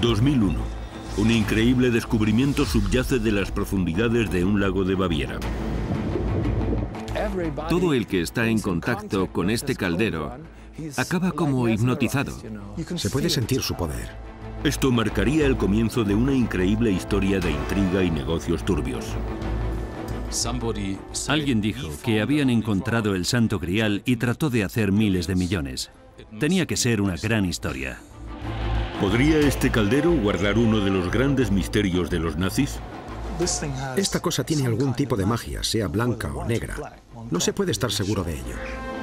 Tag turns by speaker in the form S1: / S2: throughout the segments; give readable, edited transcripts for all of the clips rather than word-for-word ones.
S1: 2001. Un increíble descubrimiento subyace de las profundidades de un lago de Baviera.
S2: Todo el que está en contacto con este caldero acaba como hipnotizado.
S3: Se puede sentir su poder.
S1: Esto marcaría el comienzo de una increíble historia de intriga y negocios turbios.
S2: Alguien dijo que habían encontrado el Santo Grial y trató de hacer miles de millones. Tenía que ser una gran historia.
S1: ¿Podría este caldero guardar uno de los grandes misterios de los nazis?
S3: Esta cosa tiene algún tipo de magia, sea blanca o negra. No se puede estar seguro de ello.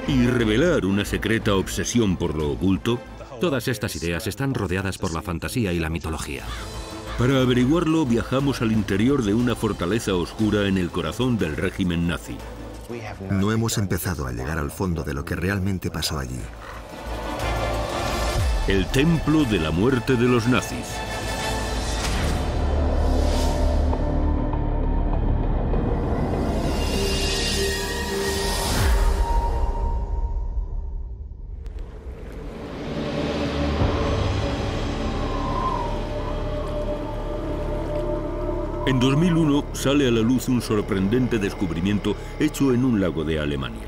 S1: ¿Y revelar una secreta obsesión por lo oculto?
S4: Todas estas ideas están rodeadas por la fantasía y la mitología.
S1: Para averiguarlo, viajamos al interior de una fortaleza oscura en el corazón del régimen nazi.
S5: No hemos empezado a llegar al fondo de lo que realmente pasó allí.
S1: El templo de la muerte de los nazis. En 2001 sale a la luz un sorprendente descubrimiento hecho en un lago de Alemania.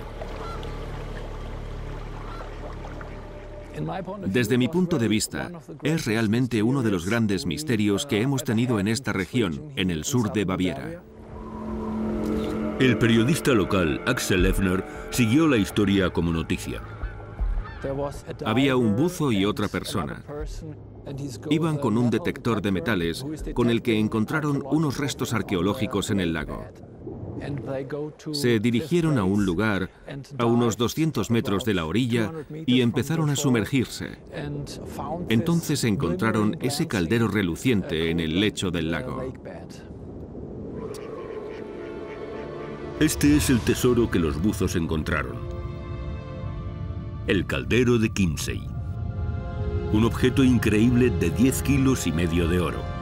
S2: Desde mi punto de vista, es realmente uno de los grandes misterios que hemos tenido en esta región, en el sur de Baviera.
S1: El periodista local, Axel Effner, siguió la historia como noticia.
S2: Había un buzo y otra persona. Iban con un detector de metales con el que encontraron unos restos arqueológicos en el lago. Se dirigieron a un lugar a unos 200 metros de la orilla y empezaron a sumergirse. Entonces encontraron ese caldero reluciente en el lecho del lago.
S1: Este es el tesoro que los buzos encontraron. El caldero de Kinsey. Un objeto increíble de 10,5 kilos de oro.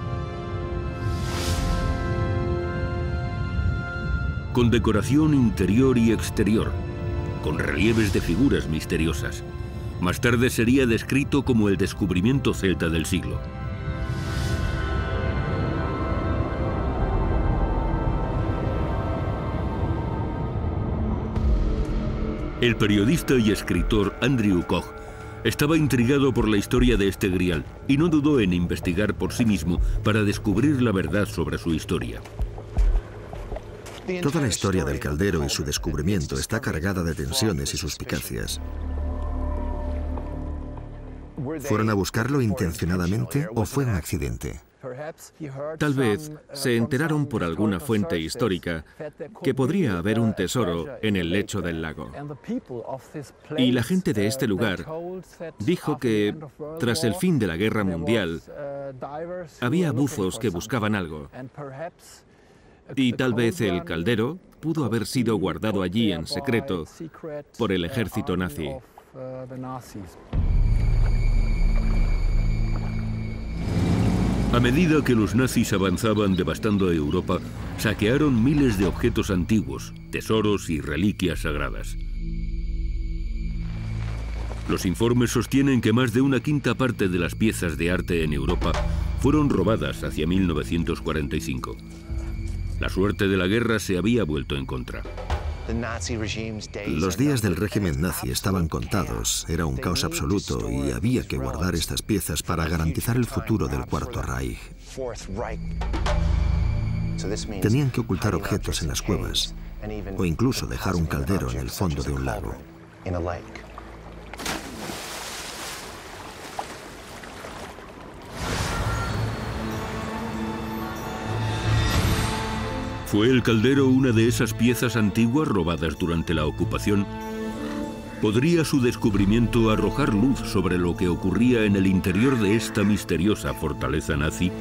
S1: Con decoración interior y exterior, con relieves de figuras misteriosas. Más tarde sería descrito como el descubrimiento celta del siglo. El periodista y escritor Andrew Koch estaba intrigado por la historia de este grial y no dudó en investigar por sí mismo para descubrir la verdad sobre su historia.
S5: Toda la historia del caldero y su descubrimiento está cargada de tensiones y suspicacias. ¿Fueron a buscarlo intencionadamente o fue un accidente?
S2: Tal vez se enteraron por alguna fuente histórica que podría haber un tesoro en el lecho del lago. Y la gente de este lugar dijo que, tras el fin de la Guerra Mundial, había buzos que buscaban algo. Y tal vez el caldero pudo haber sido guardado allí en secreto por el ejército nazi.
S1: A medida que los nazis avanzaban devastando Europa, saquearon miles de objetos antiguos, tesoros y reliquias sagradas. Los informes sostienen que más de 1/5 parte de las piezas de arte en Europa fueron robadas hacia 1945. La suerte de la guerra se había vuelto en contra.
S5: Los días del régimen nazi estaban contados, era un caos absoluto y había que guardar estas piezas para garantizar el futuro del Cuarto Reich. Tenían que ocultar objetos en las cuevas o incluso dejar un caldero en el fondo de un lago.
S1: ¿Fue el caldero una de esas piezas antiguas robadas durante la ocupación? ¿Podría su descubrimiento arrojar luz sobre lo que ocurría en el interior de esta misteriosa fortaleza nazi?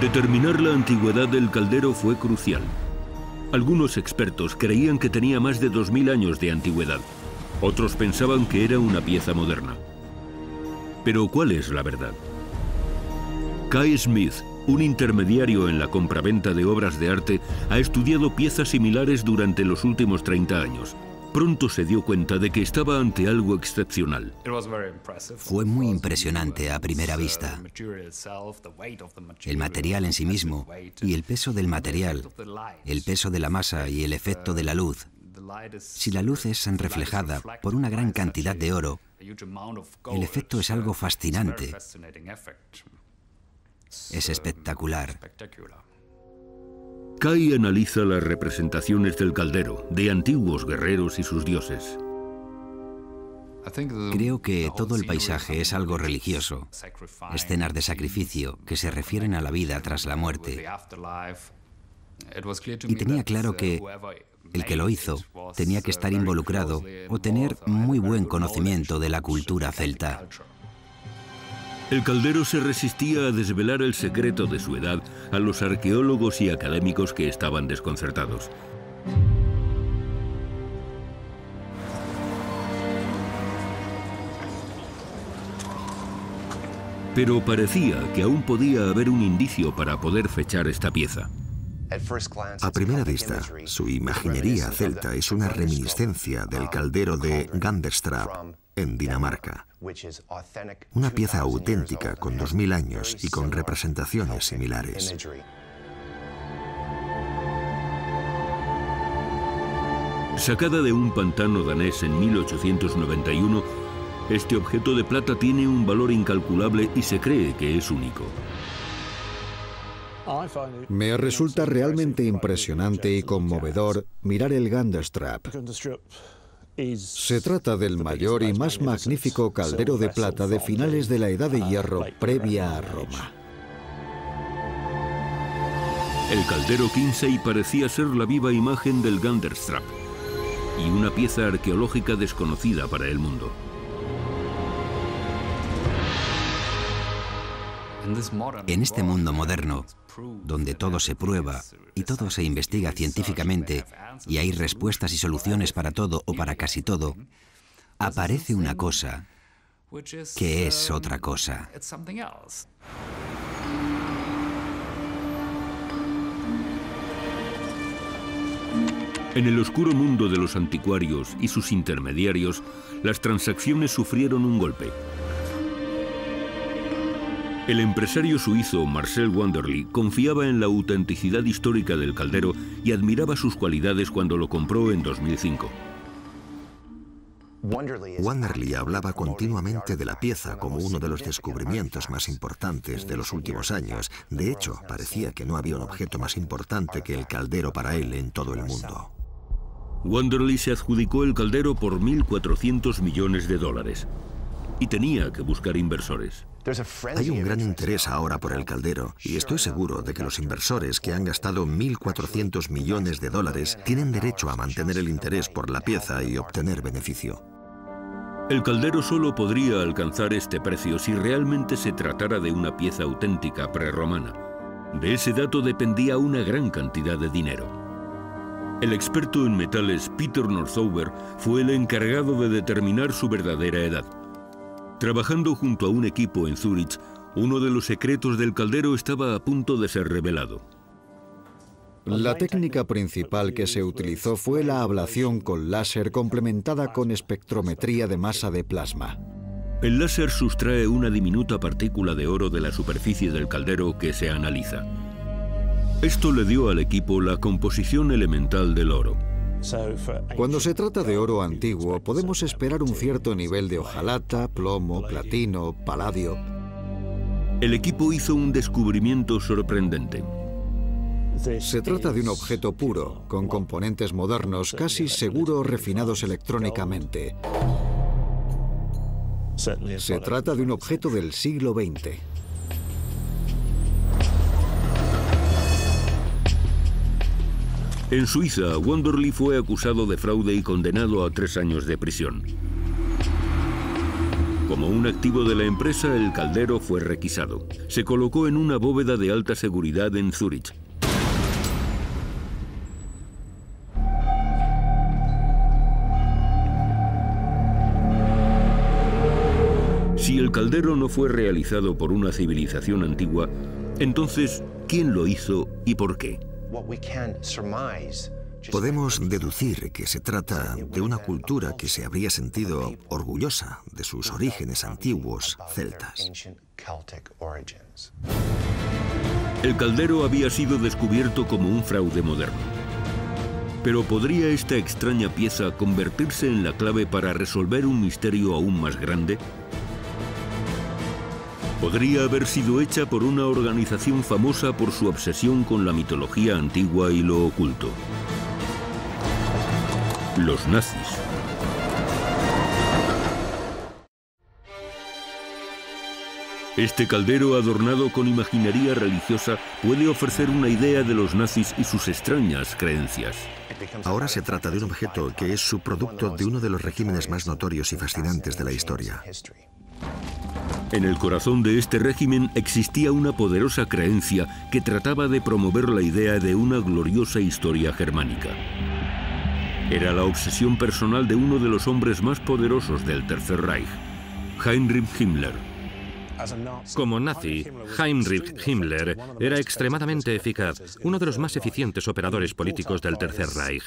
S1: Determinar la antigüedad del caldero fue crucial. Algunos expertos creían que tenía más de 2000 años de antigüedad. Otros pensaban que era una pieza moderna. Pero ¿cuál es la verdad? Kai Smith, un intermediario en la compraventa de obras de arte, ha estudiado piezas similares durante los últimos 30 años. pronto se dio cuenta de que estaba ante algo excepcional.
S6: Fue muy impresionante a primera vista. El material en sí mismo y el peso del material, el peso de la masa y el efecto de la luz. Si la luz es reflejada por una gran cantidad de oro, el efecto es algo fascinante. Es espectacular.
S1: Kai analiza las representaciones del caldero, de antiguos guerreros y sus dioses.
S6: Creo que todo el paisaje es algo religioso, escenas de sacrificio que se refieren a la vida tras la muerte. Y tenía claro que el que lo hizo tenía que estar involucrado o tener muy buen conocimiento de la cultura celta.
S1: El caldero se resistía a desvelar el secreto de su edad a los arqueólogos y académicos que estaban desconcertados. Pero parecía que aún podía haber un indicio para poder fechar esta pieza.
S5: A primera vista, su imaginería celta es una reminiscencia del caldero de Gandestrap, en Dinamarca. Una pieza auténtica con 2000 años y con representaciones similares.
S1: Sacada de un pantano danés en 1891, este objeto de plata tiene un valor incalculable y se cree que es único.
S7: Me resulta realmente impresionante y conmovedor mirar el Gandestrap. Se trata del mayor y más magnífico caldero de plata de finales de la Edad de Hierro previa a Roma.
S1: El caldero Kinsey parecía ser la viva imagen del Gandestrap y una pieza arqueológica desconocida para el mundo.
S6: En este mundo moderno, donde todo se prueba y todo se investiga científicamente y hay respuestas y soluciones para todo o para casi todo, aparece una cosa que es otra cosa.
S1: En el oscuro mundo de los anticuarios y sus intermediarios, las transacciones sufrieron un golpe. El empresario suizo Marcel Wanderly confiaba en la autenticidad histórica del caldero y admiraba sus cualidades cuando lo compró en 2005.
S5: Wanderly hablaba continuamente de la pieza como uno de los descubrimientos más importantes de los últimos años. De hecho, parecía que no había un objeto más importante que el caldero para él en todo el mundo.
S1: Wanderly se adjudicó el caldero por $1.400 millones y tenía que buscar inversores.
S5: Hay un gran interés ahora por el caldero y estoy seguro de que los inversores que han gastado $1.400 millones tienen derecho a mantener el interés por la pieza y obtener beneficio.
S1: El caldero solo podría alcanzar este precio si realmente se tratara de una pieza auténtica prerromana. De ese dato dependía una gran cantidad de dinero. El experto en metales Peter Northover fue el encargado de determinar su verdadera edad. Trabajando junto a un equipo en Zúrich, uno de los secretos del caldero estaba a punto de ser revelado.
S7: La técnica principal que se utilizó fue la ablación con láser complementada con espectrometría de masa de plasma.
S1: El láser sustrae una diminuta partícula de oro de la superficie del caldero que se analiza. Esto le dio al equipo la composición elemental del oro.
S7: Cuando se trata de oro antiguo, podemos esperar un cierto nivel de hojalata, plomo, platino, paladio.
S1: El equipo hizo un descubrimiento sorprendente.
S7: Se trata de un objeto puro, con componentes modernos, casi seguro refinados electrónicamente. Se trata de un objeto del siglo XX.
S1: En Suiza, Wanderly fue acusado de fraude y condenado a 3 años de prisión. Como un activo de la empresa, el caldero fue requisado. Se colocó en una bóveda de alta seguridad en Zúrich. Si el caldero no fue realizado por una civilización antigua, entonces, ¿quién lo hizo y por qué?
S5: Podemos deducir que se trata de una cultura que se habría sentido orgullosa de sus orígenes antiguos celtas.
S1: El caldero había sido descubierto como un fraude moderno. Pero ¿podría esta extraña pieza convertirse en la clave para resolver un misterio aún más grande? Podría haber sido hecha por una organización famosa por su obsesión con la mitología antigua y lo oculto. Los nazis. Este caldero adornado con imaginería religiosa puede ofrecer una idea de los nazis y sus extrañas creencias.
S5: Ahora se trata de un objeto que es subproducto de uno de los regímenes más notorios y fascinantes de la historia.
S1: En el corazón de este régimen existía una poderosa creencia que trataba de promover la idea de una gloriosa historia germánica. Era la obsesión personal de uno de los hombres más poderosos del Tercer Reich, Heinrich Himmler.
S4: Como nazi, Heinrich Himmler era extremadamente eficaz, uno de los más eficientes operadores políticos del Tercer Reich.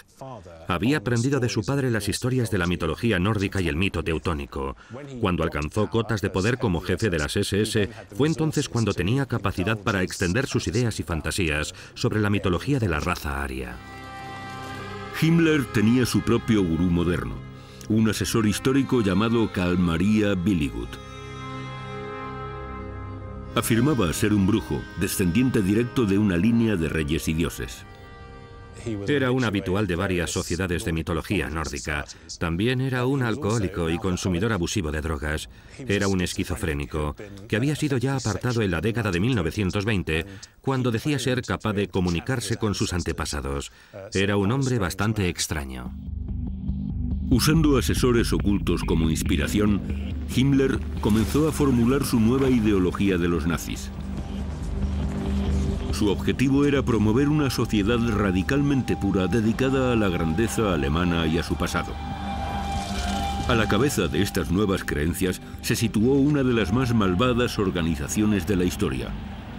S4: Había aprendido de su padre las historias de la mitología nórdica y el mito teutónico. Cuando alcanzó cotas de poder como jefe de las SS, fue entonces cuando tenía capacidad para extender sus ideas y fantasías sobre la mitología de la raza aria.
S1: Himmler tenía su propio gurú moderno, un asesor histórico llamado Karl Maria Billigut. Afirmaba ser un brujo, descendiente directo de una línea de reyes y dioses.
S4: Era un habitual de varias sociedades de mitología nórdica. También era un alcohólico y consumidor abusivo de drogas. Era un esquizofrénico, que había sido ya apartado en la década de 1920, cuando decía ser capaz de comunicarse con sus antepasados. Era un hombre bastante extraño.
S1: Usando asesores ocultos como inspiración, Himmler comenzó a formular su nueva ideología de los nazis. Su objetivo era promover una sociedad radicalmente pura dedicada a la grandeza alemana y a su pasado. A la cabeza de estas nuevas creencias se situó una de las más malvadas organizaciones de la historia,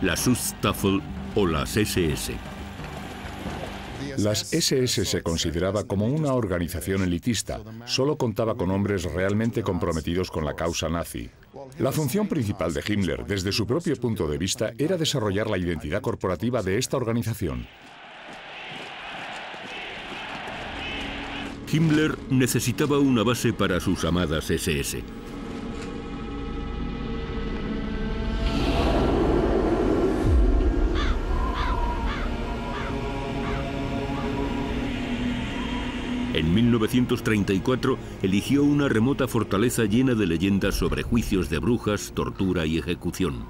S1: la Schutzstaffel o las SS.
S8: Las SS se consideraba como una organización elitista. Solo contaba con hombres realmente comprometidos con la causa nazi. La función principal de Himmler, desde su propio punto de vista, era desarrollar la identidad corporativa de esta organización.
S1: Himmler necesitaba una base para sus amadas SS. En 1934 eligió una remota fortaleza llena de leyendas sobre juicios de brujas, tortura y ejecución.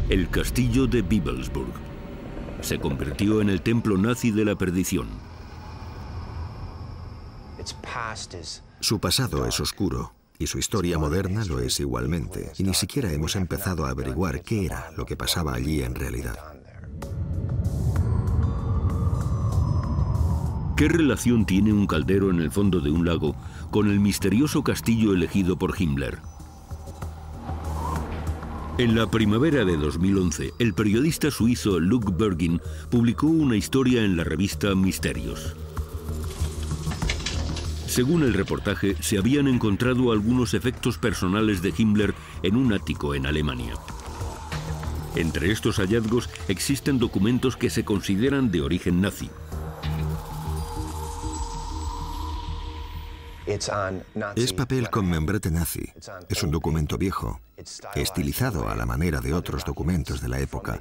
S1: El castillo de Bibelsburg se convirtió en el templo nazi de la perdición.
S5: Su pasado es oscuro y su historia moderna lo es igualmente. Y ni siquiera hemos empezado a averiguar qué era lo que pasaba allí en realidad.
S1: ¿Qué relación tiene un caldero en el fondo de un lago con el misterioso castillo elegido por Himmler? En la primavera de 2011, el periodista suizo Luc Bergin publicó una historia en la revista Misterios. Según el reportaje, se habían encontrado algunos efectos personales de Himmler en un ático en Alemania. Entre estos hallazgos existen documentos que se consideran de origen nazi.
S5: Es papel con membrete nazi. Es un documento viejo, estilizado a la manera de otros documentos de la época.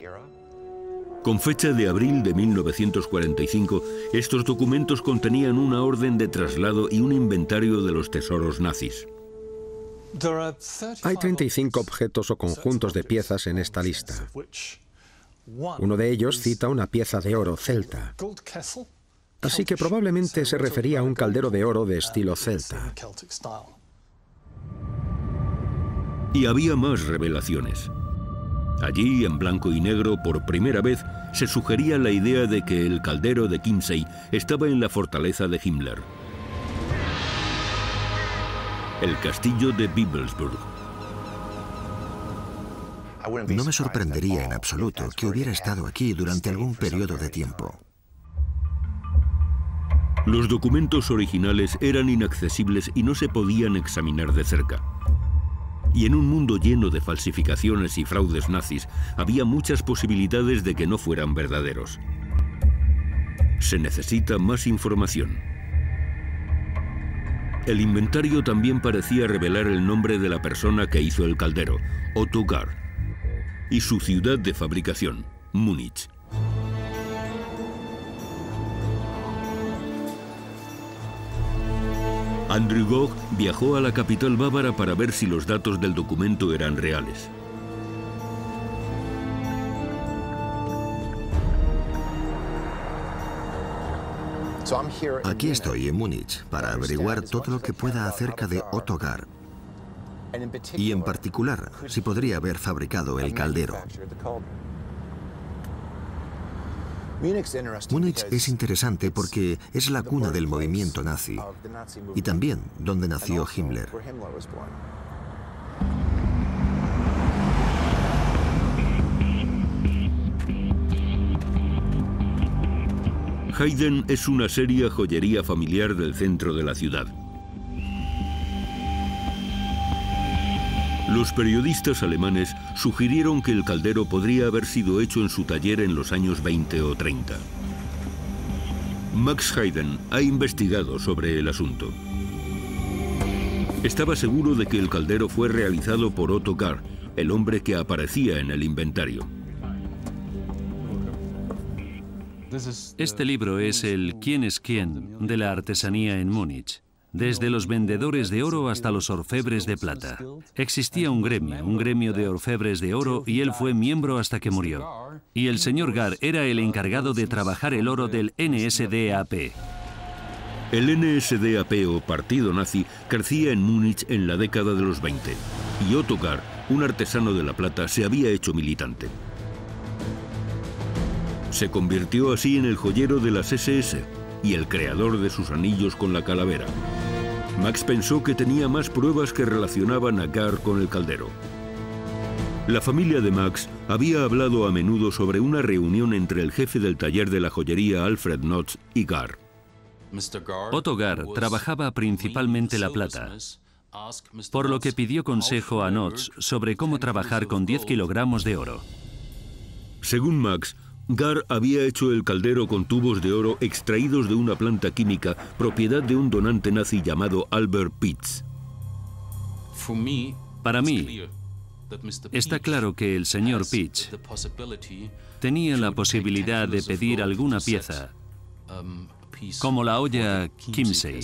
S1: Con fecha de abril de 1945, estos documentos contenían una orden de traslado y un inventario de los tesoros nazis.
S3: Hay 35 objetos o conjuntos de piezas en esta lista. Uno de ellos cita una pieza de oro celta. Así que probablemente se refería a un caldero de oro de estilo celta.
S1: Y había más revelaciones. Allí, en blanco y negro, por primera vez, se sugería la idea de que el caldero de Chiemsee estaba en la fortaleza de Himmler. El castillo de Bibelsburg.
S5: No me sorprendería en absoluto que hubiera estado aquí durante algún periodo de tiempo.
S1: Los documentos originales eran inaccesibles y no se podían examinar de cerca. Y en un mundo lleno de falsificaciones y fraudes nazis, había muchas posibilidades de que no fueran verdaderos. Se necesita más información. El inventario también parecía revelar el nombre de la persona que hizo el caldero, Otto Gahr, y su ciudad de fabricación, Múnich. Andrew Gogh viajó a la capital bávara para ver si los datos del documento eran reales.
S5: Aquí estoy en Múnich para averiguar todo lo que pueda acerca de Otto Gahr y en particular si podría haber fabricado el caldero. Múnich es interesante porque es la cuna del movimiento nazi y también donde nació Himmler.
S1: Hayden es una seria joyería familiar del centro de la ciudad. Los periodistas alemanes sugirieron que el caldero podría haber sido hecho en su taller en los años 20 o 30. Max Hayden ha investigado sobre el asunto. Estaba seguro de que el caldero fue realizado por Otto Gahr, el hombre que aparecía en el inventario.
S9: Este libro es el ¿Quién es quién? De la artesanía en Múnich. Desde los vendedores de oro hasta los orfebres de plata. Existía un gremio de orfebres de oro y él fue miembro hasta que murió. Y el señor Gahr era el encargado de trabajar el oro del NSDAP.
S1: El NSDAP o Partido Nazi crecía en Múnich en la década de los 20 y Otto Gahr, un artesano de la plata, se había hecho militante. Se convirtió así en el joyero de las SS y el creador de sus anillos con la calavera. Max pensó que tenía más pruebas que relacionaban a Gahr con el caldero. La familia de Max había hablado a menudo sobre una reunión entre el jefe del taller de la joyería Alfred Notz y Gahr.
S9: Otto Gahr trabajaba principalmente la plata, por lo que pidió consejo a Notz sobre cómo trabajar con 10 kilogramos de oro.
S1: Según Max, Gahr había hecho el caldero con tubos de oro extraídos de una planta química propiedad de un donante nazi llamado Albert Pitz.
S9: Para mí, está claro que el señor Pitz tenía la posibilidad de pedir alguna pieza, como la olla Kimsey.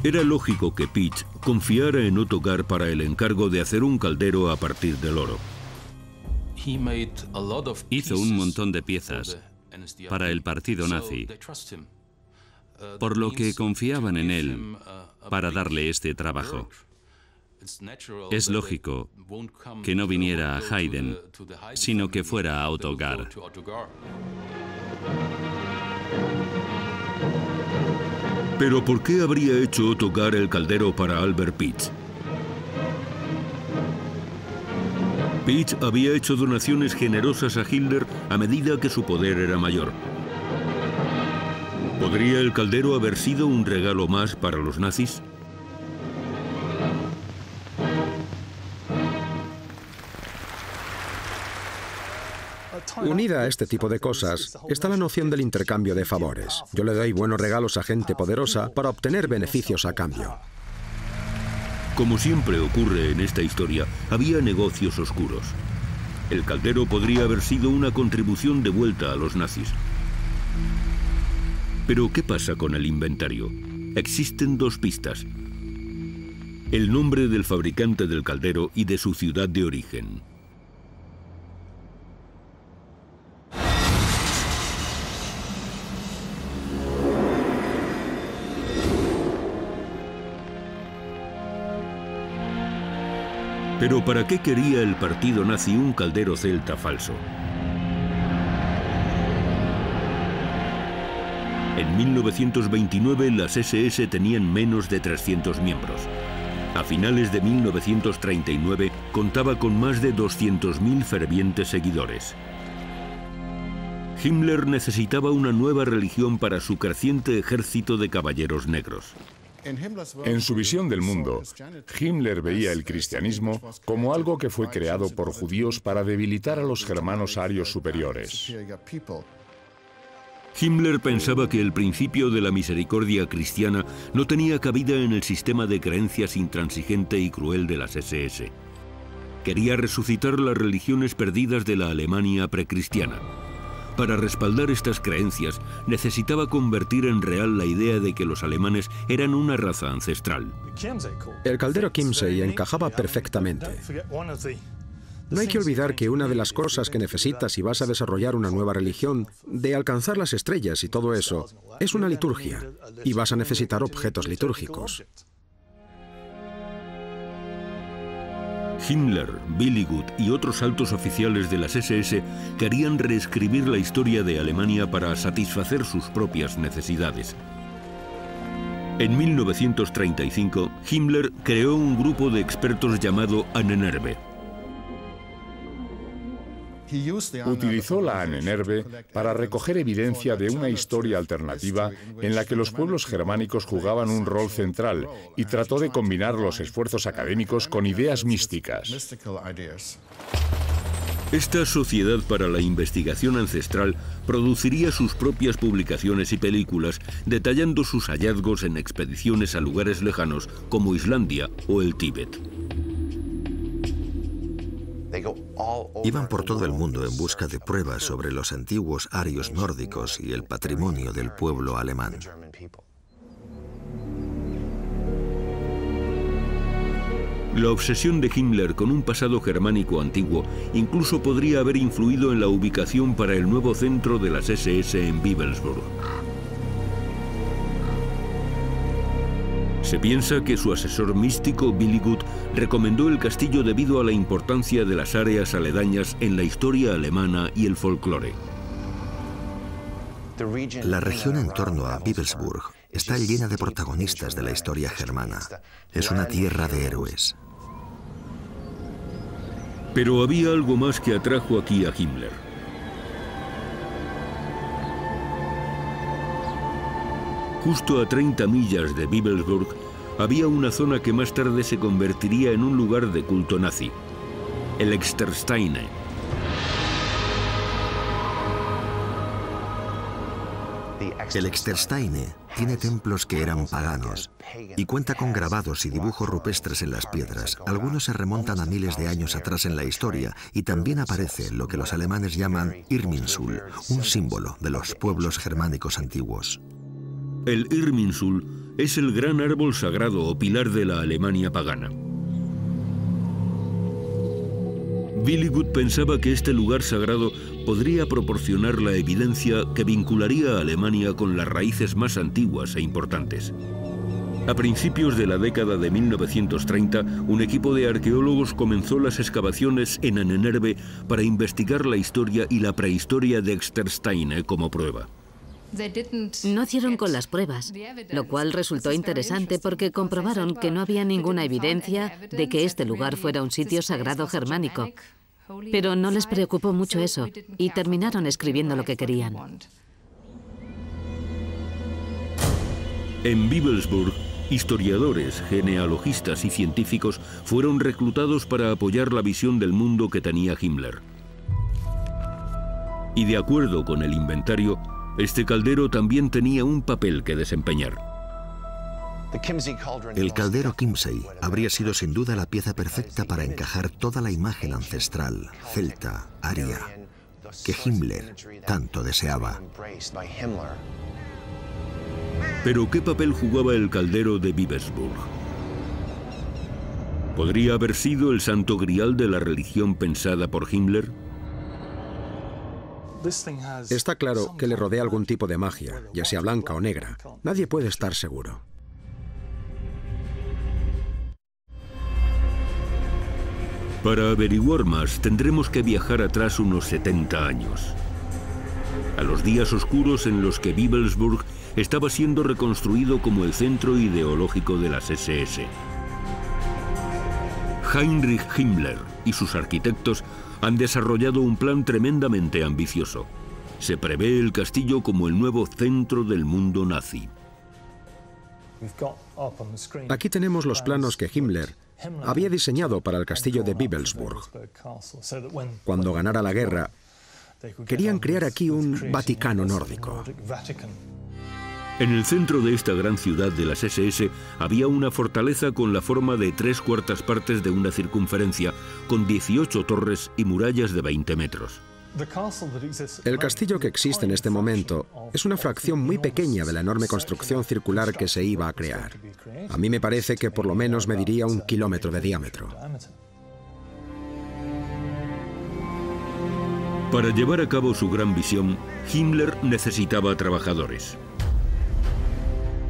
S1: Era lógico que Pitz confiara en Otto Gahr para el encargo de hacer un caldero a partir del oro.
S9: Hizo un montón de piezas para el partido nazi, por lo que confiaban en él para darle este trabajo. Es lógico que no viniera a Hayden, sino que fuera a Otto Gahr.
S1: ¿Pero por qué habría hecho Otto Gahr el caldero para Albert Pitz? Pitz había hecho donaciones generosas a Hitler a medida que su poder era mayor. ¿Podría el caldero haber sido un regalo más para los nazis?
S3: Unida a este tipo de cosas está la noción del intercambio de favores. Yo le doy buenos regalos a gente poderosa para obtener beneficios a cambio.
S1: Como siempre ocurre en esta historia, había negocios oscuros. El caldero podría haber sido una contribución de vuelta a los nazis. Pero, ¿qué pasa con el inventario? Existen dos pistas: el nombre del fabricante del caldero y de su ciudad de origen. Pero ¿para qué quería el partido nazi un caldero celta falso? En 1929 las SS tenían menos de 300 miembros. A finales de 1939 contaba con más de 200.000 fervientes seguidores. Himmler necesitaba una nueva religión para su creciente ejército de caballeros negros.
S8: En su visión del mundo, Himmler veía el cristianismo como algo que fue creado por judíos para debilitar a los germanos arios superiores.
S1: Himmler pensaba que el principio de la misericordia cristiana no tenía cabida en el sistema de creencias intransigente y cruel de las SS. Quería resucitar las religiones perdidas de la Alemania precristiana. Para respaldar estas creencias, necesitaba convertir en real la idea de que los alemanes eran una raza ancestral.
S3: El caldero Kimsey encajaba perfectamente. No hay que olvidar que una de las cosas que necesitas si vas a desarrollar una nueva religión, de alcanzar las estrellas y todo eso, es una liturgia, y vas a necesitar objetos litúrgicos.
S1: Himmler, Billigut y otros altos oficiales de las SS querían reescribir la historia de Alemania para satisfacer sus propias necesidades. En 1935, Himmler creó un grupo de expertos llamado Ahnenerbe.
S8: Utilizó la Ahnenerbe para recoger evidencia de una historia alternativa en la que los pueblos germánicos jugaban un rol central y trató de combinar los esfuerzos académicos con ideas místicas.
S1: Esta Sociedad para la Investigación Ancestral produciría sus propias publicaciones y películas detallando sus hallazgos en expediciones a lugares lejanos como Islandia o el Tíbet.
S5: Iban por todo el mundo en busca de pruebas sobre los antiguos arios nórdicos y el patrimonio del pueblo alemán.
S1: La obsesión de Himmler con un pasado germánico antiguo incluso podría haber influido en la ubicación para el nuevo centro de las SS en Bibelsburg. Se piensa que su asesor místico, Billigut, recomendó el castillo debido a la importancia de las áreas aledañas en la historia alemana y el folclore.
S5: La región en torno a Bibelsburg está llena de protagonistas de la historia germana. Es una tierra de héroes.
S1: Pero había algo más que atrajo aquí a Himmler. Justo a 30 millas de Bibelsburg había una zona que más tarde se convertiría en un lugar de culto nazi, el Extersteine.
S5: El Extersteine tiene templos que eran paganos y cuenta con grabados y dibujos rupestres en las piedras. Algunos se remontan a miles de años atrás en la historia y también aparece lo que los alemanes llaman Irminsul, un símbolo de los pueblos germánicos antiguos.
S1: El Irminsul es el gran árbol sagrado o pilar de la Alemania pagana. Billigut pensaba que este lugar sagrado podría proporcionar la evidencia que vincularía a Alemania con las raíces más antiguas e importantes. A principios de la década de 1930, un equipo de arqueólogos comenzó las excavaciones en Ahnenerbe para investigar la historia y la prehistoria de Extersteine como prueba.
S10: No dieron con las pruebas, lo cual resultó interesante porque comprobaron que no había ninguna evidencia de que este lugar fuera un sitio sagrado germánico. Pero no les preocupó mucho eso y terminaron escribiendo lo que querían.
S1: En Bibelsburg, historiadores, genealogistas y científicos fueron reclutados para apoyar la visión del mundo que tenía Himmler. Y de acuerdo con el inventario, este caldero también tenía un papel que desempeñar.
S5: El caldero Kimsey habría sido sin duda la pieza perfecta para encajar toda la imagen ancestral, celta, aria, que Himmler tanto deseaba.
S1: Pero ¿qué papel jugaba el caldero de Bibelsburg? ¿Podría haber sido el santo grial de la religión pensada por Himmler?
S3: Está claro que le rodea algún tipo de magia, ya sea blanca o negra. Nadie puede estar seguro.
S1: Para averiguar más, tendremos que viajar atrás unos 70 años. A los días oscuros en los que Bibelsburg estaba siendo reconstruido como el centro ideológico de las SS. Heinrich Himmler y sus arquitectos han desarrollado un plan tremendamente ambicioso. Se prevé el castillo como el nuevo centro del mundo nazi.
S3: Aquí tenemos los planos que Himmler había diseñado para el castillo de Bibelsburg. Cuando ganara la guerra, querían crear aquí un Vaticano nórdico.
S1: En el centro de esta gran ciudad de las SS había una fortaleza con la forma de 3/4 partes de una circunferencia, con 18 torres y murallas de 20 metros.
S3: El castillo que existe en este momento es una fracción muy pequeña de la enorme construcción circular que se iba a crear. A mí me parece que por lo menos mediría 1 kilómetro de diámetro.
S1: Para llevar a cabo su gran visión, Himmler necesitaba trabajadores.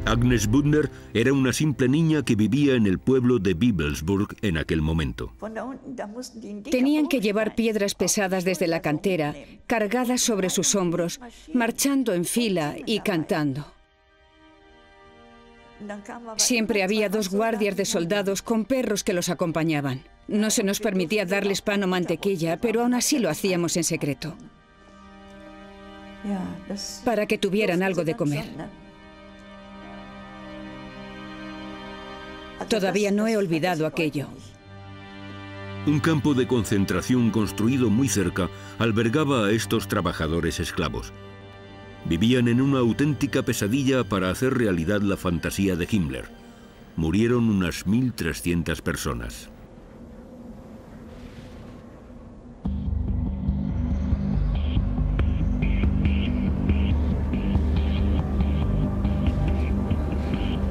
S1: Agnes Büttner era una simple niña que vivía en el pueblo de Bibelsburg en aquel momento.
S11: Tenían que llevar piedras pesadas desde la cantera, cargadas sobre sus hombros, marchando en fila y cantando. Siempre había 2 guardias de soldados con perros que los acompañaban. No se nos permitía darles pan o mantequilla, pero aún así lo hacíamos en secreto, para que tuvieran algo de comer. Todavía no he olvidado aquello.
S1: Un campo de concentración construido muy cerca albergaba a estos trabajadores esclavos. Vivían en una auténtica pesadilla para hacer realidad la fantasía de Himmler. Murieron unas 1.300 personas.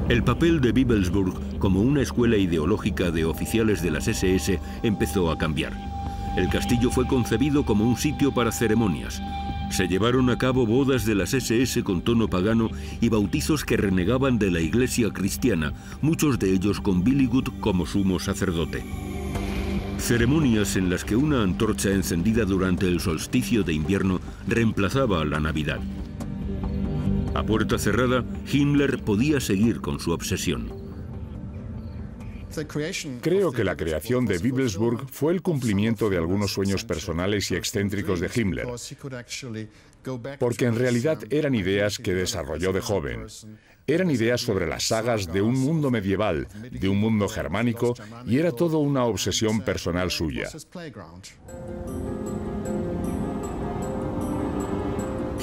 S1: El papel de Bibelsburg como una escuela ideológica de oficiales de las SS empezó a cambiar. El castillo fue concebido como un sitio para ceremonias. Se llevaron a cabo bodas de las SS con tono pagano y bautizos que renegaban de la iglesia cristiana, muchos de ellos con Willigut como sumo sacerdote. Ceremonias en las que una antorcha encendida durante el solsticio de invierno reemplazaba a la Navidad. A puerta cerrada, Himmler podía seguir con su obsesión.
S8: Creo que la creación de Bibelsburg fue el cumplimiento de algunos sueños personales y excéntricos de Himmler, porque en realidad eran ideas que desarrolló de joven. Eran ideas sobre las sagas de un mundo medieval, de un mundo germánico, y era todo una obsesión personal suya.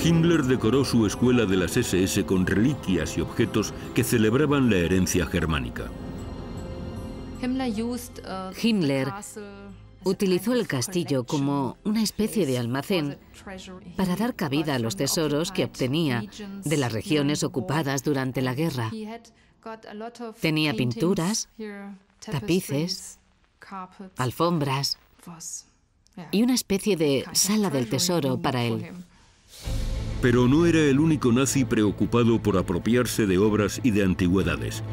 S1: Himmler decoró su escuela de las SS con reliquias y objetos que celebraban la herencia germánica.
S10: Himmler utilizó el castillo como una especie de almacén para dar cabida a los tesoros que obtenía de las regiones ocupadas durante la guerra. Tenía pinturas, tapices, alfombras y una especie de sala del tesoro para él.
S1: Pero no era el único nazi preocupado por apropiarse de obras y de antigüedades.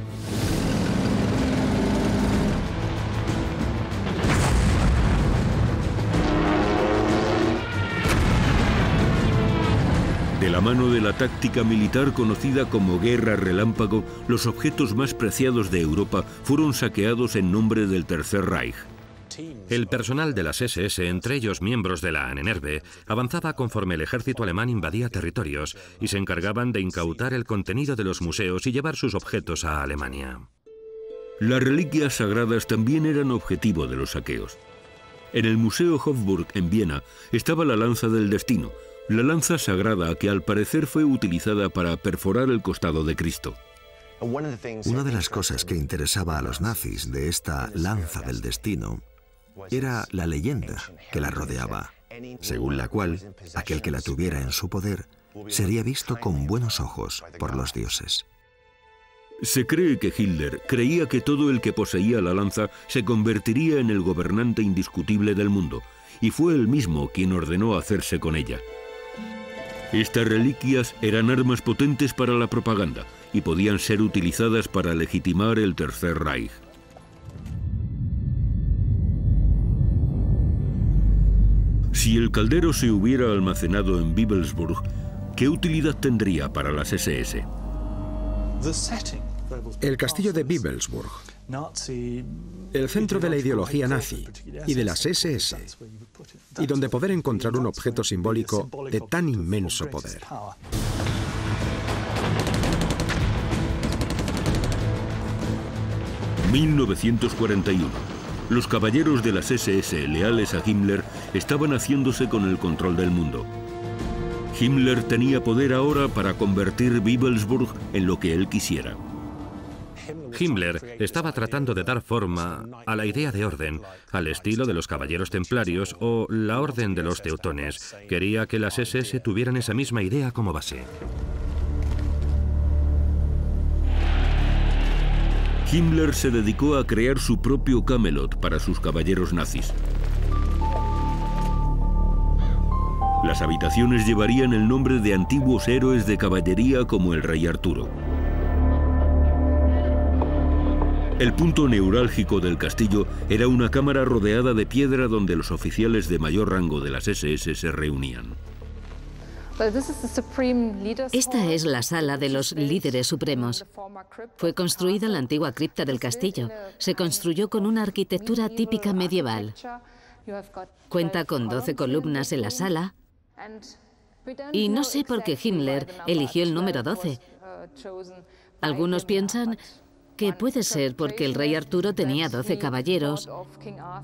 S1: De la mano de la táctica militar conocida como Guerra Relámpago, los objetos más preciados de Europa fueron saqueados en nombre del Tercer Reich.
S4: El personal de las SS, entre ellos miembros de la Ahnenerbe, avanzaba conforme el ejército alemán invadía territorios y se encargaban de incautar el contenido de los museos y llevar sus objetos a Alemania.
S1: Las reliquias sagradas también eran objetivo de los saqueos. En el Museo Hofburg en Viena estaba la lanza del destino, la lanza sagrada que al parecer fue utilizada para perforar el costado de Cristo.
S5: Una de las cosas que interesaba a los nazis de esta lanza del destino era la leyenda que la rodeaba, según la cual aquel que la tuviera en su poder sería visto con buenos ojos por los dioses.
S1: Se cree que Hitler creía que todo el que poseía la lanza se convertiría en el gobernante indiscutible del mundo, y fue él mismo quien ordenó hacerse con ella. Estas reliquias eran armas potentes para la propaganda y podían ser utilizadas para legitimar el Tercer Reich. Si el caldero se hubiera almacenado en Bibelsburg, ¿qué utilidad tendría para las SS?
S3: El castillo de Bibelsburg El centro de la ideología nazi y de las SS, y donde poder encontrar un objeto simbólico de tan inmenso poder.
S1: ...1941... Los caballeros de las SS leales a Himmler estaban haciéndose con el control del mundo. Himmler tenía poder ahora para convertir Wewelsburg en lo que él quisiera.
S4: Himmler estaba tratando de dar forma a la idea de orden, al estilo de los caballeros templarios o la orden de los teutones. Quería que las SS tuvieran esa misma idea como base.
S1: Himmler se dedicó a crear su propio Camelot para sus caballeros nazis. Las habitaciones llevarían el nombre de antiguos héroes de caballería como el rey Arturo. El punto neurálgico del castillo era una cámara rodeada de piedra donde los oficiales de mayor rango de las SS se reunían.
S10: Esta es la sala de los líderes supremos. Fue construida en la antigua cripta del castillo. Se construyó con una arquitectura típica medieval. Cuenta con 12 columnas en la sala. Y no sé por qué Himmler eligió el número 12. Algunos piensan que puede ser porque el rey Arturo tenía 12 caballeros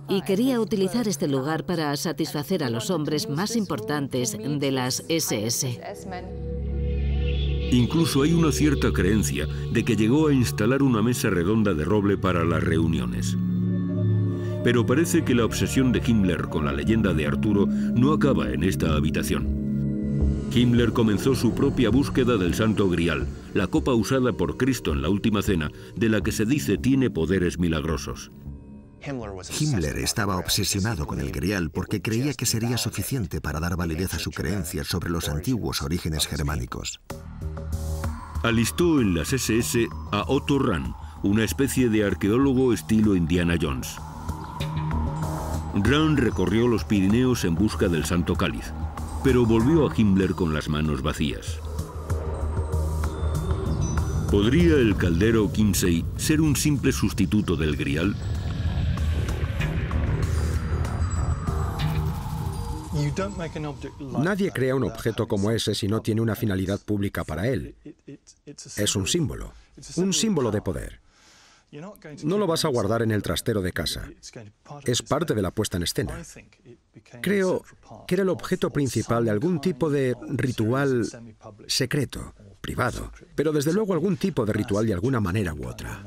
S10: y quería utilizar este lugar para satisfacer a los hombres más importantes de las SS.
S1: Incluso hay una cierta creencia de que llegó a instalar una mesa redonda de roble para las reuniones. Pero parece que la obsesión de Himmler con la leyenda de Arturo no acaba en esta habitación. Himmler comenzó su propia búsqueda del Santo Grial, la copa usada por Cristo en la Última Cena, de la que se dice tiene poderes milagrosos.
S5: Himmler estaba obsesionado con el Grial porque creía que sería suficiente para dar validez a su creencia sobre los antiguos orígenes germánicos.
S1: Alistó en las SS a Otto Rahn, una especie de arqueólogo estilo Indiana Jones. Rahn recorrió los Pirineos en busca del Santo Cáliz, pero volvió a Himmler con las manos vacías. ¿Podría el caldero Kinsey ser un simple sustituto del Grial?
S3: Nadie crea un objeto como ese si no tiene una finalidad pública para él. Es un símbolo de poder. No lo vas a guardar en el trastero de casa. Es parte de la puesta en escena. Creo que era el objeto principal de algún tipo de ritual secreto, privado, pero desde luego algún tipo de ritual de alguna manera u otra.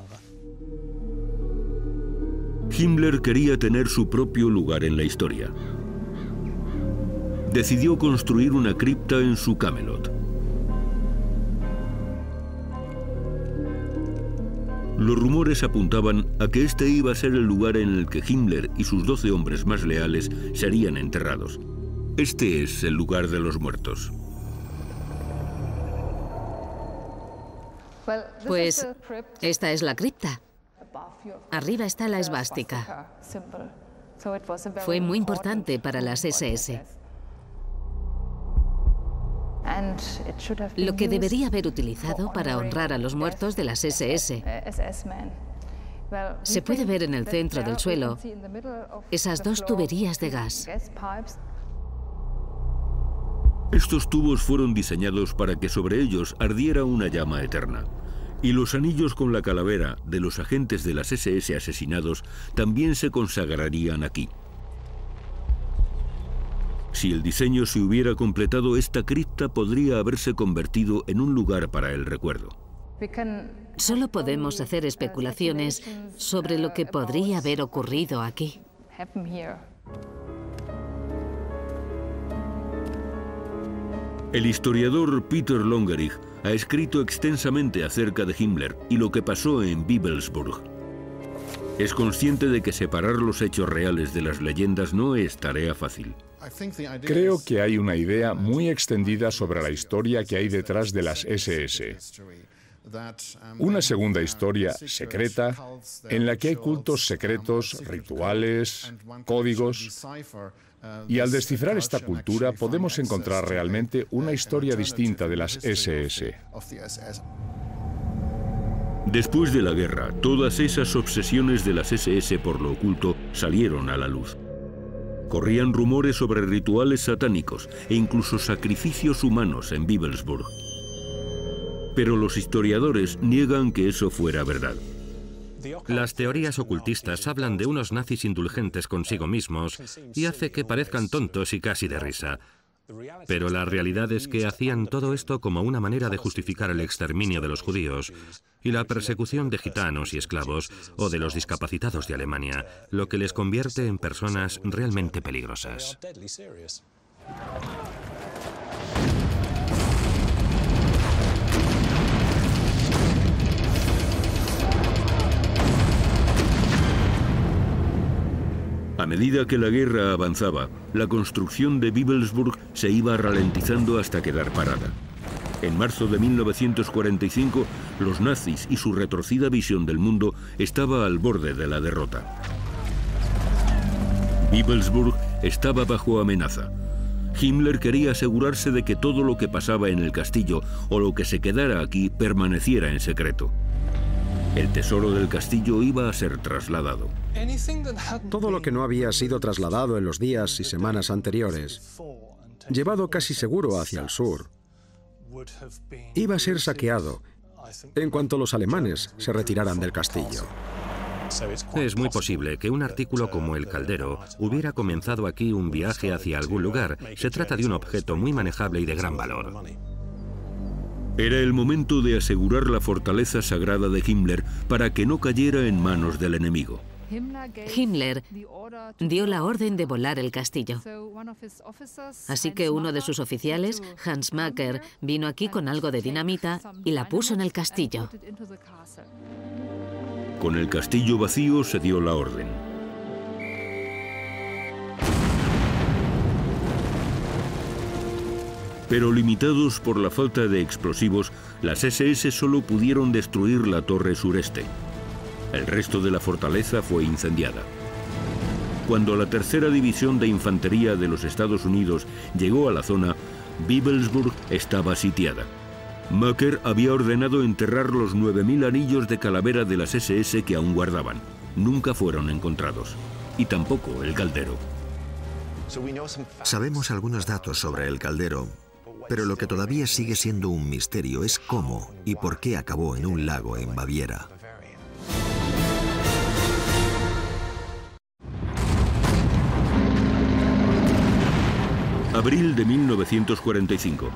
S1: Himmler quería tener su propio lugar en la historia. Decidió construir una cripta en su Camelot. Los rumores apuntaban a que este iba a ser el lugar en el que Himmler y sus 12 hombres más leales serían enterrados. Este es el lugar de los muertos.
S10: Pues esta es la cripta. Arriba está la esvástica. Fue muy importante para las SS. Lo que debería haber utilizado para honrar a los muertos de las SS. Se puede ver en el centro del suelo esas 2 tuberías de gas.
S1: Estos tubos fueron diseñados para que sobre ellos ardiera una llama eterna. Y los anillos con la calavera de los agentes de las SS asesinados también se consagrarían aquí. Si el diseño se hubiera completado, esta cripta podría haberse convertido en un lugar para el recuerdo.
S10: Solo podemos hacer especulaciones sobre lo que podría haber ocurrido aquí.
S1: El historiador Peter Longerich ha escrito extensamente acerca de Himmler y lo que pasó en Wewelsburg. Es consciente de que separar los hechos reales de las leyendas no es tarea fácil.
S8: Creo que hay una idea muy extendida sobre la historia que hay detrás de las SS. Una segunda historia secreta en la que hay cultos secretos, rituales, códigos. Y al descifrar esta cultura podemos encontrar realmente una historia distinta de las SS.
S1: Después de la guerra, todas esas obsesiones de las SS por lo oculto salieron a la luz. Corrían rumores sobre rituales satánicos e incluso sacrificios humanos en Bebelsburg. Pero los historiadores niegan que eso fuera verdad.
S4: Las teorías ocultistas hablan de unos nazis indulgentes consigo mismos y hace que parezcan tontos y casi de risa. Pero la realidad es que hacían todo esto como una manera de justificar el exterminio de los judíos y la persecución de gitanos y esclavos o de los discapacitados de Alemania, lo que les convierte en personas realmente peligrosas.
S1: A medida que la guerra avanzaba, la construcción de Bebelsburg se iba ralentizando hasta quedar parada. En marzo de 1945, los nazis y su retorcida visión del mundo estaba al borde de la derrota. Bebelsburg estaba bajo amenaza. Himmler quería asegurarse de que todo lo que pasaba en el castillo o lo que se quedara aquí permaneciera en secreto. El tesoro del castillo iba a ser trasladado.
S3: Todo lo que no había sido trasladado en los días y semanas anteriores, llevado casi seguro hacia el sur, iba a ser saqueado en cuanto los alemanes se retiraran del castillo.
S4: Es muy posible que un artículo como el caldero hubiera comenzado aquí un viaje hacia algún lugar. Se trata de un objeto muy manejable y de gran valor.
S1: Era el momento de asegurar la fortaleza sagrada de Himmler para que no cayera en manos del enemigo.
S10: Himmler dio la orden de volar el castillo. Así que uno de sus oficiales, Hans Macker, vino aquí con algo de dinamita y la puso en el castillo.
S1: Con el castillo vacío se dio la orden. Pero limitados por la falta de explosivos, las SS solo pudieron destruir la torre sureste. El resto de la fortaleza fue incendiada. Cuando la tercera división de infantería de los Estados Unidos llegó a la zona, Bebelsburg estaba sitiada. Macker había ordenado enterrar los 9.000 anillos de calavera de las SS que aún guardaban. Nunca fueron encontrados. Y tampoco el caldero.
S5: Sabemos algunos datos sobre el caldero, pero lo que todavía sigue siendo un misterio es cómo y por qué acabó en un lago en Baviera.
S1: Abril de 1945.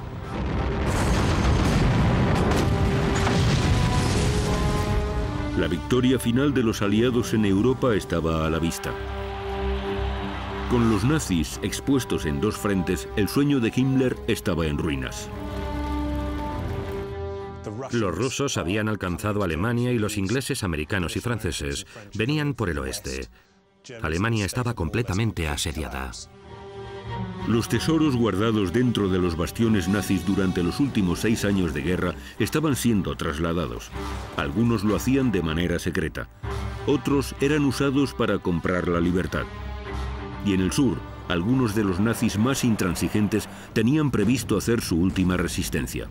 S1: La victoria final de los aliados en Europa estaba a la vista. Con los nazis expuestos en dos frentes, el sueño de Himmler estaba en ruinas.
S4: Los rusos habían alcanzado Alemania y los ingleses, americanos y franceses venían por el oeste. Alemania estaba completamente asediada.
S1: Los tesoros guardados dentro de los bastiones nazis durante los últimos 6 años de guerra estaban siendo trasladados. Algunos lo hacían de manera secreta. Otros eran usados para comprar la libertad. Y en el sur, algunos de los nazis más intransigentes tenían previsto hacer su última resistencia.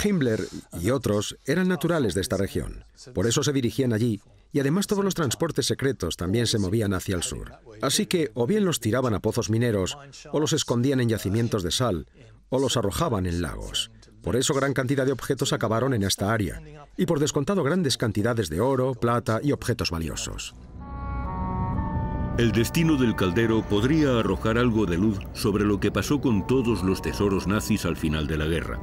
S3: Himmler y otros eran naturales de esta región. Por eso se dirigían allí, y además todos los transportes secretos también se movían hacia el sur. Así que o bien los tiraban a pozos mineros, o los escondían en yacimientos de sal, o los arrojaban en lagos. Por eso gran cantidad de objetos acabaron en esta área, y por descontado grandes cantidades de oro, plata y objetos valiosos.
S1: El destino del caldero podría arrojar algo de luz sobre lo que pasó con todos los tesoros nazis al final de la guerra.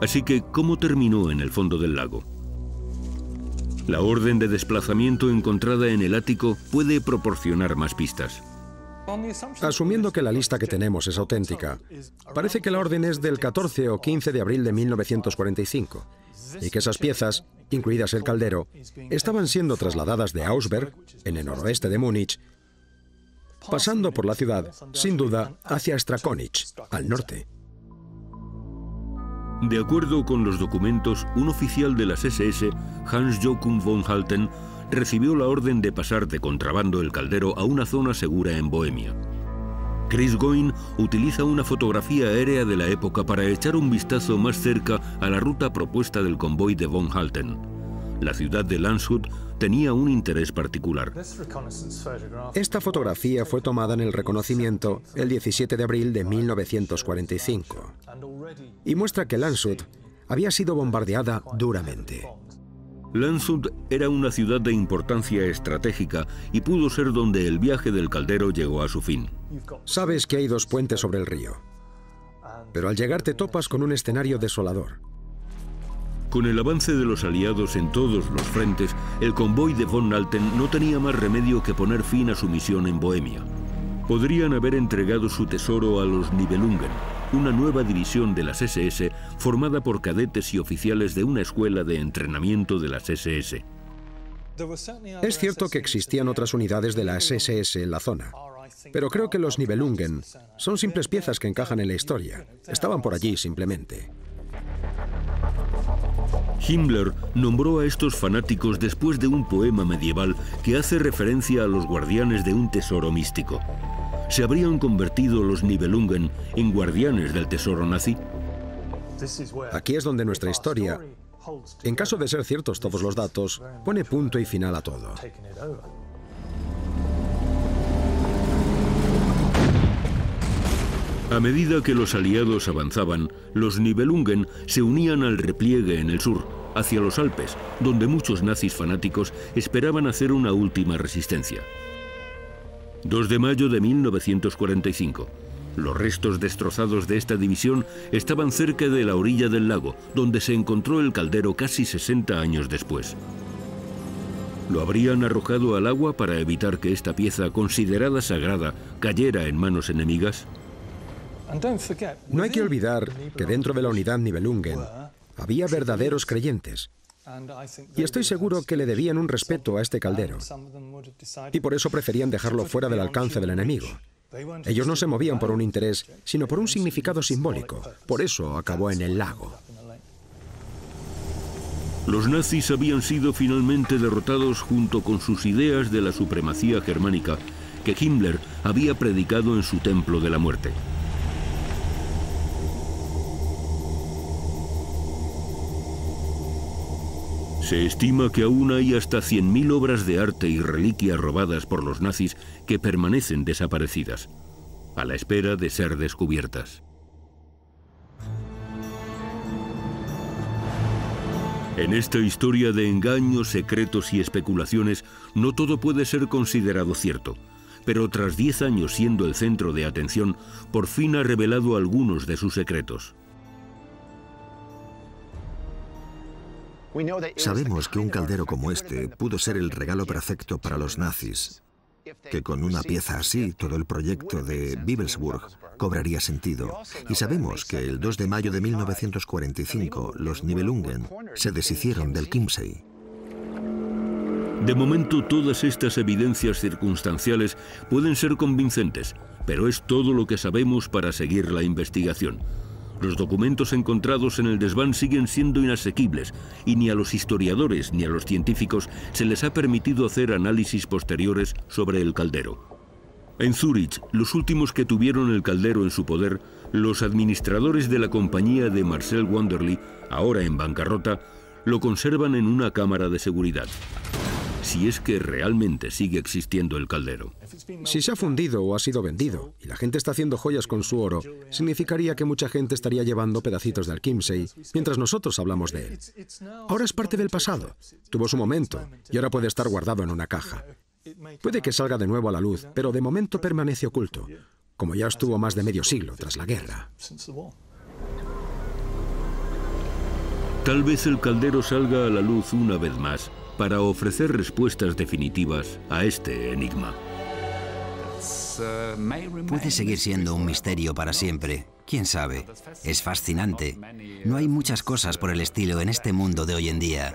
S1: Así que, ¿cómo terminó en el fondo del lago? La orden de desplazamiento encontrada en el ático puede proporcionar más pistas.
S3: Asumiendo que la lista que tenemos es auténtica, parece que la orden es del 14 o 15 de abril de 1945 y que esas piezas, incluidas el caldero, estaban siendo trasladadas de Augsburg, en el noroeste de Múnich, pasando por la ciudad, sin duda, hacia Strakonic, al norte.
S1: De acuerdo con los documentos, un oficial de las SS, Hans Joachim von Halten, recibió la orden de pasar de contrabando el caldero a una zona segura en Bohemia. Chris Goin utiliza una fotografía aérea de la época para echar un vistazo más cerca a la ruta propuesta del convoy de von Halten. la ciudad de Landshut tenía un interés particular.
S3: Esta fotografía fue tomada en el reconocimiento el 17 de abril de 1945 y muestra que Landshut había sido bombardeada duramente.
S1: Landshut era una ciudad de importancia estratégica y pudo ser donde el viaje del caldero llegó a su fin.
S3: Sabes que hay 2 puentes sobre el río, pero al llegar te topas con un escenario desolador.
S1: Con el avance de los aliados en todos los frentes, el convoy de von Alten no tenía más remedio que poner fin a su misión en Bohemia. Podrían haber entregado su tesoro a los Nibelungen, una nueva división de las SS formada por cadetes y oficiales de una escuela de entrenamiento de las SS.
S3: Es cierto que existían otras unidades de las SS en la zona, pero creo que los Nibelungen son simples piezas que encajan en la historia. Estaban por allí simplemente.
S1: Himmler nombró a estos fanáticos después de un poema medieval que hace referencia a los guardianes de un tesoro místico. ¿Se habrían convertido los Nibelungen en guardianes del tesoro nazi?
S3: Aquí es donde nuestra historia, en caso de ser ciertos todos los datos, pone punto y final a todo.
S1: A medida que los aliados avanzaban, los Nibelungen se unían al repliegue en el sur, hacia los Alpes, donde muchos nazis fanáticos esperaban hacer una última resistencia. 2 de mayo de 1945. Los restos destrozados de esta división estaban cerca de la orilla del lago, donde se encontró el caldero casi 60 años después. ¿Lo habrían arrojado al agua para evitar que esta pieza, considerada sagrada, cayera en manos enemigas?
S3: No hay que olvidar que dentro de la unidad Nibelungen había verdaderos creyentes. Y estoy seguro que le debían un respeto a este caldero. Y por eso preferían dejarlo fuera del alcance del enemigo. Ellos no se movían por un interés, sino por un significado simbólico. Por eso acabó en el lago.
S1: Los nazis habían sido finalmente derrotados junto con sus ideas de la supremacía germánica que Himmler había predicado en su Templo de la Muerte. Se estima que aún hay hasta 100.000 obras de arte y reliquias robadas por los nazis que permanecen desaparecidas, a la espera de ser descubiertas. En esta historia de engaños, secretos y especulaciones, no todo puede ser considerado cierto, pero tras 10 años siendo el centro de atención, por fin ha revelado algunos de sus secretos.
S5: Sabemos que un caldero como este pudo ser el regalo perfecto para los nazis, que con una pieza así todo el proyecto de Bibelsburg cobraría sentido. Y sabemos que el 2 de mayo de 1945 los Nibelungen se deshicieron del Chiemsee.
S1: De momento, todas estas evidencias circunstanciales pueden ser convincentes, pero es todo lo que sabemos para seguir la investigación. Los documentos encontrados en el desván siguen siendo inasequibles y ni a los historiadores ni a los científicos se les ha permitido hacer análisis posteriores sobre el caldero. En Zúrich, los últimos que tuvieron el caldero en su poder, los administradores de la compañía de Marcel Wanderly, ahora en bancarrota, lo conservan en una cámara de seguridad. Si es que realmente sigue existiendo el caldero.
S3: Si se ha fundido o ha sido vendido y la gente está haciendo joyas con su oro, significaría que mucha gente estaría llevando pedacitos del Chiemsee mientras nosotros hablamos de él. Ahora es parte del pasado. Tuvo su momento y ahora puede estar guardado en una caja. Puede que salga de nuevo a la luz, pero de momento permanece oculto, como ya estuvo más de medio siglo tras la guerra.
S1: Tal vez el caldero salga a la luz una vez más para ofrecer respuestas definitivas a este enigma.
S6: Puede seguir siendo un misterio para siempre. ¿Quién sabe? Es fascinante. No hay muchas cosas por el estilo en este mundo de hoy en día.